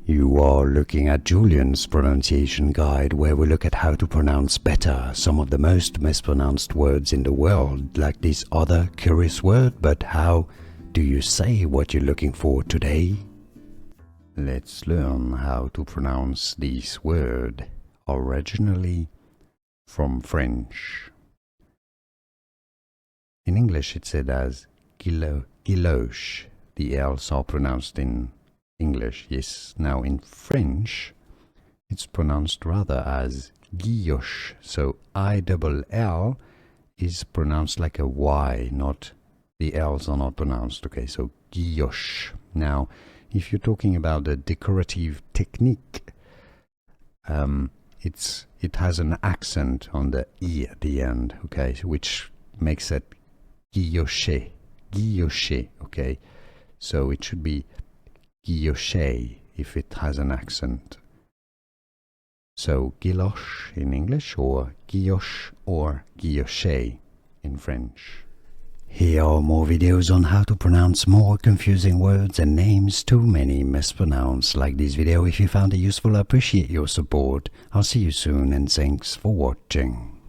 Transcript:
You are looking at Julian's pronunciation guide, where we look at how to pronounce better some of the most mispronounced words in the world, like this other curious word. But how do you say what you're looking for today? Let's learn how to pronounce this word, originally from French. In English it's said as guilloche. The L's are pronounced in English, yes. Now in French it's pronounced rather as guilloche. So I-double-L is pronounced like a Y, not the L's are not pronounced. Okay, so guilloche. Now if you're talking about a decorative technique, it has an accent on the E at the end, okay, which makes it guilloche, guilloche, okay. So it should be guilloche if it has an accent. So guilloche in English, or guilloche in French. Here are more videos on how to pronounce more confusing words and names too many mispronounced. Like this video if you found it useful. I appreciate your support. I'll see you soon and thanks for watching.